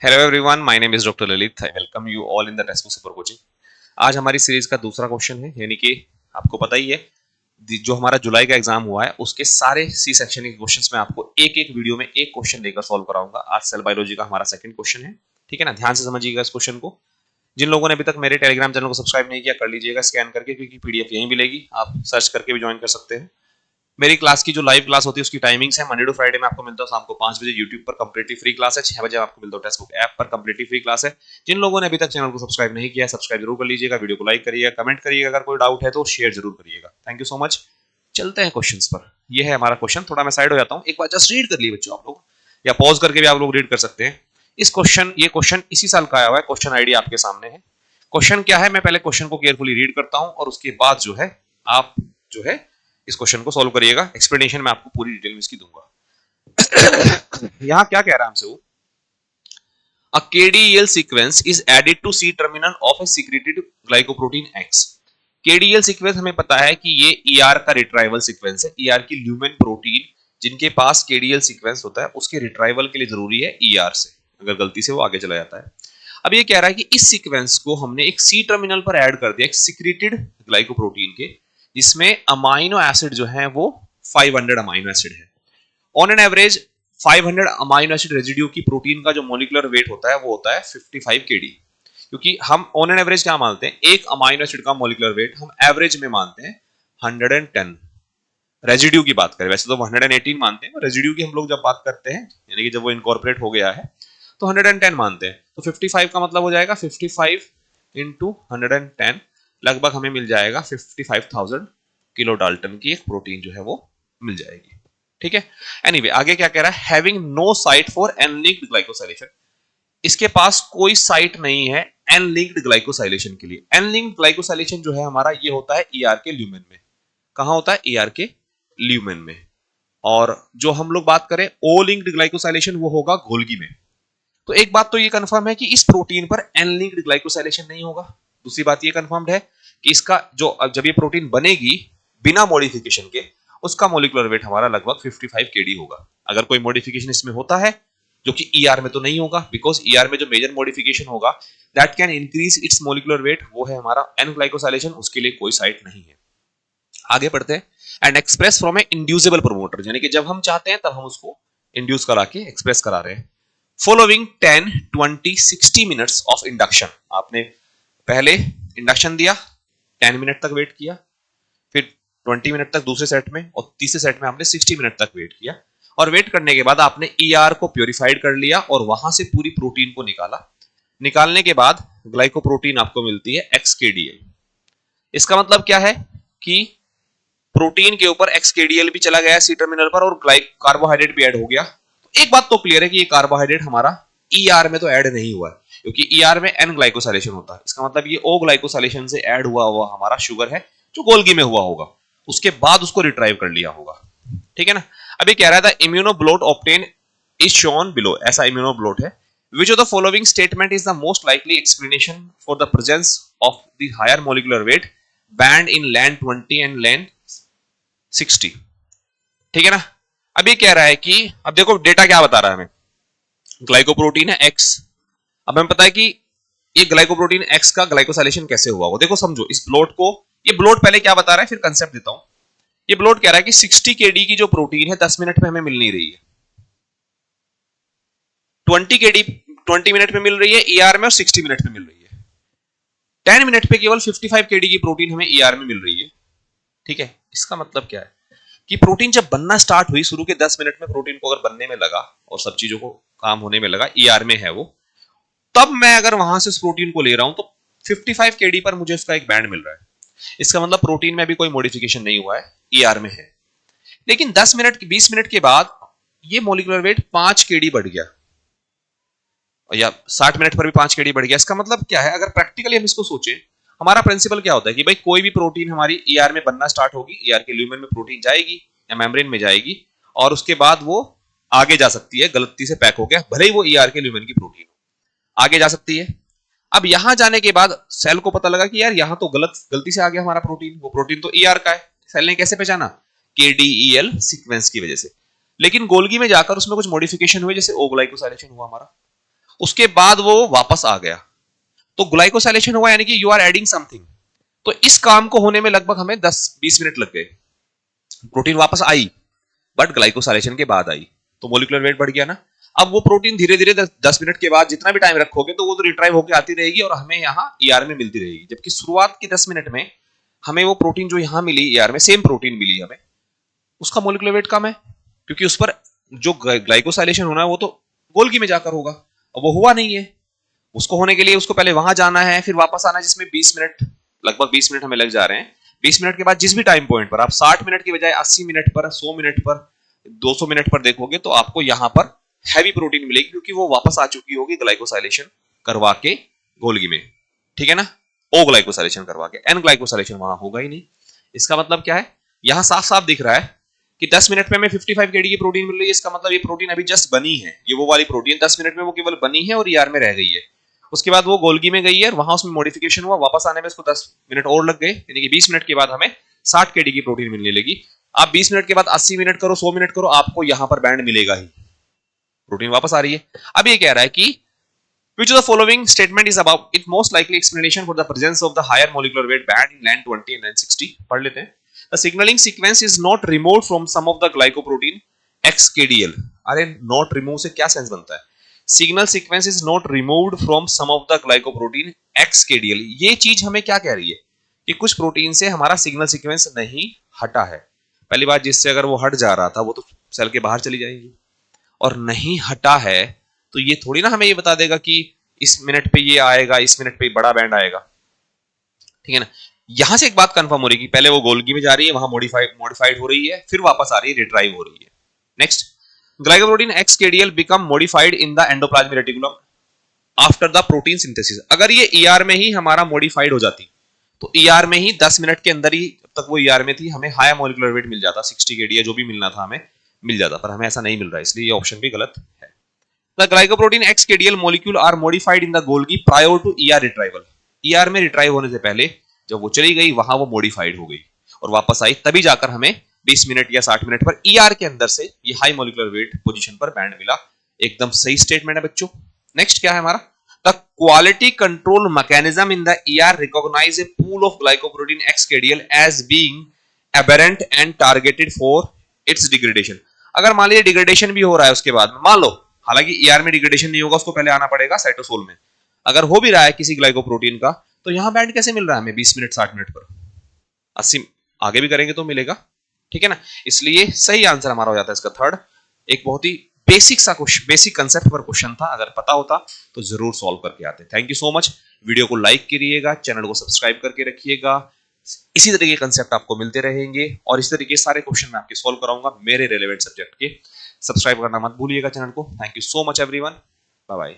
Hello everyone, my name is doctor Lalit. I welcome you all in the text book super coaching. आज हमारी series का दूसरा question है, यानी कि आपको पता ही है जो हमारा जुलाई का एग्जाम हुआ है उसके सारे सी सेक्शन के क्वेश्चंस मैं आपको एक एक वीडियो में एक क्वेश्चन लेकर सॉल्व कराऊंगा। आज सेल बायोलॉजी का हमारा सेकंड क्वेश्चन है, ठीक है ना। ध्यान से समझिएगा इस क्वेश्चन को। जिन लोगों ने अभी तक मेरे टेलीग्राम चैनल को सब्सक्राइब नहीं किया कर लीजिएगा स्कैन करके, क्योंकि पीडीएफ यहीं मिलेगी, आप सर्च करके भी ज्वाइन कर सकते हैं। मेरी क्लास की जो लाइव क्लास होती है उसकी टाइमिंग्स है मंडे टू फ्राइडे में आपको मिलता है शाम को 5 बजे यूट्यूब पर कंप्लीटली फ्री क्लास है। 6 बजे आपको मिलता है टेक्स्ट बुक ऐप पर कंप्लीटली फ्री क्लास है। जिन लोगों ने अभी तक चैनल को सब्सक्राइब नहीं किया सब्सक्राइब जरूर कर लीजिएगा, वीडियो को लाइक करिएगा, कमेंट करिएगा, अगर कोई डाउट है तो शेयर जरूर करिएगा। Thank you so much. चलते हैं क्वेश्चंस पर। यह है हमारा क्वेश्चन। थोड़ा मैं साइड हो जाता हूँ, एक बार जस्ट रीड कर लिए बच्चों आप लोग, या पॉज करके भी आप लोग रीड कर सकते हैं। ये क्वेश्चन इसी साल का आया हुआ है। क्वेश्चन आईडी आपके सामने है। क्वेश्चन क्या है, मैं पहले क्वेश्चन को केयरफुली रीड करता हूं और उसके बाद आप इस क्वेश्चन को सॉल्व करिएगा। एक्सप्लेनेशन मैं आपको पूरी डिटेल में इसकी दूंगा। यहां क्या कह रहा है हमसे वो, A KDEL sequence is added to C terminal of a secreted glycoprotein X। KDEL sequence हमें पता है कि ये ER का रिट्राइवल सीक्वेंस है। ER की ल्यूमेन प्रोटीन जिनके पास KDEL सीक्वेंस होता है उसके रिट्राइवल के लिए जरूरी है ER से, अगर गलती से वो आगे चला जाता है। अब ये कह रहा है कि इस सीक्वेंस को हमने एक C टर्मिनल पर ऐड कर दिया, एक सीक्रेटेड ग्लाइकोप्रोटीन के, जिसमें अमाइनो एसिड जो है वो 500 अमाइनो एसिड है। On an average 500 amino acid residue की प्रोटीन का जो मोलिकुलर वेट होता है वो होता है 55 kd। क्योंकि हम ऑन एन एवरेज क्या मानते हैं, एक अमाइनो एसिड का मोलिकुलर वेट हम एवरेज में मानते हैं 110। रेजिड्यू की बात करें, वैसे तो 118 मानते हैं, रेजिड्यू की हम लोग जब बात करते हैं यानी कि जब वो इनकॉर्पोरेट हो गया है तो 110 मानते हैं। तो 55 का मतलब हो जाएगा 55 इंटू 110, लगभग हमें मिल जाएगा 55,000 किलो डाल्टन की एक प्रोटीन जो है वो मिल जाएगी, ठीक है। एनीवे आगे क्या कह रहा है, having no site for N linked glycosylation. इसके पास कोई साइट नहीं है एनलिंक्ड ग्लाइकोसाइलेशन के लिए। एनलिंक्ड ग्लाइकोसाइलेशन जो है हमारा ये होता है ईआर के ल्यूमेन में। कहां होता है, ईआर के ल्यूमेन में। और जो हम लोग बात करें ओ लिंक्ड ग्लाइकोसाइलेशन वो होगा गोल्गी में। तो एक बात तो ये कंफर्म है कि इस प्रोटीन पर एनलिंक्ड ग्लाइकोसाइलेशन नहीं होगा। दूसरी बात ये कंफर्म्ड है कि इसका जो जब ये प्रोटीन बनेगी बिना मॉडिफिकेशन के, उसका मोलिकुलर वेट हमारा लगभग 55 kd होगा। अगर कोई मॉडिफिकेशन इसमें होता है, जो कि ईआर में तो नहीं होगा, बिकॉज ईआर में जो मेजर मॉडिफिकेशन होगा that can increase its molecular weight, वो है हमारा एन ग्लाइकोसाइलेशन, उसके लिए कोई साइट नहीं है। आगे बढ़ते हैं। And express from A inducible promoter, यानी कि जब हम चाहते हैं तब हम उसको इंड्यूस करा के एक्सप्रेस करा रहे हैं। Following 10, 20, 60 minutes of induction. आपने पहले इंडक्शन दिया, 10 मिनट तक वेट किया, फिर 20 मिनट तक दूसरे सेट में, और तीसरे सेट में आपने 60 मिनट तक वेट किया। और वेट करने के बाद आपने ईआर को प्योरीफाइड कर लिया और वहां से पूरी प्रोटीन को निकाला। निकालने के बाद ग्लाइकोप्रोटीन आपको मिलती है XKDL। इसका मतलब क्या है कि प्रोटीन के ऊपर XKDL भी चला गया सी टर्मिनल पर और कार्बोहाइड्रेट भी ऐड हो गया। तो एक बात तो क्लियर है कि ये कार्बोहाइड्रेट हमारा ईआर में तो ऐड नहीं हुआ है, क्योंकि ईआर में एन ग्लाइकोसाइलेशन होता है। इसका मतलब ये ओ ग्लाइकोसाइलेशन से ऐड हुआ हमारा शुगर है जो गोल्गी में हुआ होगा, उसके बाद उसको रिट्राइव कर लिया होगा, ठीक है ना। अभी कह रहा था इम्यूनोब्लोट ऑब्टेन इज शोन बिलो। ऐसा इम्यूनोब्लोट है। Which of the following statement is the most likely explanation for the presence of the higher molecular weight band in LAN 20 and LAN 60? ठीक है ना। अभी कह रहा है कि अब देखो डेटा क्या बता रहा है हमें, ग्लाइकोप्रोटीन है X। अब हमें पता है कि ये ग्लाइकोप्रोटीन X का ग्लाइकोसाइलेशन कैसे हुआ होगा। देखो समझो इस ब्लोट को, ये ब्लोट पहले क्या बता रहा है फिर कंसेप्ट देता हूं। ये ब्लोट कह रहा है कि 60 kd की जो प्रोटीन है 10 मिनट में हमें मिल नहीं रही है, 20 kd 20 मिनट में मिल रही है ईआर में और 60 मिनट में मिल रही है। 10 मिनट पे केवल 55 kd की प्रोटीन हमें ईआर में मिल रही है, ठीक है। इसका मतलब क्या है कि प्रोटीन जब बनना स्टार्ट हुई, शुरू के 10 मिनट में प्रोटीन को अगर बनने में लगा और सब चीजों को काम होने में लगा, ईआर में है वो, तब मैं अगर वहां से उस प्रोटीन को ले रहा हूं तो 55 kd पर मुझे उसका एक बैंड मिल रहा है। इसका मतलब प्रोटीन में अभी कोई मॉडिफिकेशन नहीं हुआ है, ईआर में है। लेकिन 10 मिनट 20 मिनट के बाद ये मोलिकुलर वेट 5 kd बढ़ गया, या 60 मिनट पर भी 5 kd बढ़ गया। इसका मतलब क्या है, अगर प्रैक्टिकली हम इसको सोचें, हमारा प्रिंसिपल क्या होता है कि भाई कोई भी प्रोटीन हमारी ईआर में बनना स्टार्ट होगी, ईआर के ल्यूमेन में प्रोटीन जाएगी या मेम्ब्रेन में जाएगी, और उसके बाद वो आगे जा सकती है, गलती से पैक हो गया, भले ही वो ईआर के ल्यूमेन की प्रोटीन हो, आगे जा सकती है। अब यहां जाने के बाद सेल को पता लगा कि यार यहां तो गलती से आ गया हमारा प्रोटीन, वो प्रोटीन तो ईआर का है। सेल ने कैसे पहचाना, KDEL सीक्वेंस की वजह से। लेकिन गोल्गी में जाकर उसमें कुछ मॉडिफिकेशन हुए, जैसे ओ ग्लाइकोसाइलेशन हुआ हमारा, उसके बाद वो वापस आ गया, तो ग्लाइकोसाइलेशन हुआ, यानी कि यू आर एडिंग समथिंग। तो इस काम को होने में लगभग हमें 10-20 मिनट लग गए। प्रोटीन वापस आई बट ग्लाइकोसाइलेशन के बाद आई, तो मोलिकुलर वेट बढ़ गया ना। अब वो प्रोटीन धीरे धीरे 10 मिनट के बाद जितना भी टाइम रखोगे तो वो तो रिट्राइव होकर आती रहेगी और हमें यहाँ ईआर में मिलती रहेगी। जबकि शुरुआत के 10 मिनट में हमें वो प्रोटीन जो यहाँ मिली ईआर में, सेम प्रोटीन मिली हमें, उसका मोलिकुलर वेट कम है, क्योंकि उस पर जो ग्लाइकोसाइलेशन होना है वो तो गोल्गी में जाकर होगा, और वो हुआ नहीं है। उसको होने के लिए उसको पहले वहां जाना है, फिर वापस आना है, जिसमें 20 मिनट, लगभग 20 मिनट हमें लग जा रहे हैं। 20 मिनट के बाद जिस भी टाइम पॉइंट पर आप 60 मिनट की बजाय 80 मिनट पर, 100 मिनट पर, 200 मिनट पर देखोगे तो आपको यहां पर हैवी प्रोटीन मिलेगी, क्योंकि वो वापस आ चुकी होगी ग्लाइकोसाइलेशन करवा के गोल्गी में, ठीक है ना। ओ ग्लाइकोसाइलेशन करवा के, एन ग्लाइकोसाइलेशन वहां होगा ही नहीं। इसका मतलब क्या है, यहां साफ साफ दिख रहा है कि 10 मिनट में हमें 55 केडी की प्रोटीन मिल रही है। इसका मतलब ये प्रोटीन अभी जस्ट बनी है, ये वो वाली प्रोटीन 10 मिनट में वो केवल बनी है और ईआर में रह गई है। उसके बाद वो गोल्गी में गई है, वहां उसमें मॉडिफिकेशन हुआ, वापस आने में उसको 10 मिनट और लग गए, यानी कि 20 मिनट के बाद हमें 60 केडी की प्रोटीन मिलने लगी। आप 20 मिनट के बाद 80 मिनट करो, 100 मिनट करो, आपको यहां पर बैंड मिलेगा ही, प्रोटीन वापस आ रही है। अब ये कह रहा है कि which of the following statement is about it most likely explanation for the presence of the higher molecular weight band in LAN 20 and LAN 60। पढ़ लेते हैं। The signaling sequence is not removed from some of the glycoprotein XKDL। अरे not remove से क्या sense बनता है? Signal sequence is not removed from some of the glycoprotein XKDL। ये चीज हमें क्या कह रही है कि कुछ प्रोटीन से हमारा सिग्नल सीक्वेंस नहीं हटा है। पहली बात, जिससे अगर वो हट जा रहा था वो तो सेल के बाहर चली जाएगी, और नहीं हटा है तो ये थोड़ी ना हमें ये बता देगा कि इस मिनट पे ये आएगा, इस मिनट पे बड़ा बैंड आएगा, ठीक है ना। यहां से एक बात कंफर्म हो रही है कि पहले वो गोल्गी में जा रही है, वहां मॉडिफाइड हो रही है, फिर वापस आ रही है, रिट्राइव हो रही है। Next, glycoprotein XKDL become modified in the endoplasmic reticulum after the protein synthesis. अगर ये ईआर में ही हमारा मॉडिफाइड हो जाती तो ईआर में ही 10 मिनट के अंदर ही, जब तक वो ईआर में थी, हमें हाई मॉलिक्यूलर वेट मिल जाता, 60 केडी जो भी मिलना था हमें मिल जाता, पर हमें ऐसा नहीं मिल रहा है, इसलिए ये ऑप्शन भी गलत है। The glycoprotein XKDL molecule are modified in the Golgi prior to ER retrieval। ER में रिट्राइव होने से पहले जब वो चली गई वहां वो मॉडिफाइड हो गई और वापस आई, तभी जाकर हमें 20 मिनट या 60 मिनट पर ER के अंदर से ये हाई मॉलिक्यूलर वेट पोजीशन पर बैंड मिला। एकदम सही स्टेटमेंट है बच्चों। नेक्स्ट क्या है हमारा, the quality control mechanism in the ER recognise a pool of glycoprotein XKDL as being aberrant and targeted for its degradation. अगर मान लीजिए डिग्रेडेशन भी हो रहा है उसके बाद में, मान लो, हालांकि ईआर में डिग्रेडेशन नहीं होगा, उसको पहले आना पड़ेगा साइटोसोल में, अगर हो भी रहा है किसी ग्लाइकोप्रोटीन का, तो यहां बैंड कैसे मिल रहा है हमें 20 मिनट 60 मिनट पर, 80 आगे भी करेंगे तो मिलेगा, ठीक है ना। इसलिए सही आंसर हमारा हो जाता है इसका थर्ड। एक बहुत ही बेसिक सा क्वेश्चन, बेसिक कंसेप्ट पर क्वेश्चन था, अगर पता होता तो जरूर सॉल्व करके आते। Thank you so much. Video को लाइक करिएगा, चैनल को सब्सक्राइब करके रखिएगा, इसी तरीके के कंसेप्ट आपको मिलते रहेंगे और इस तरीके सारे क्वेश्चन मैं आपके सॉल्व कराऊंगा मेरे रेलेवेंट सब्जेक्ट के। सब्सक्राइब करना मत भूलिएगा चैनल को। Thank you so much everyone, bye bye.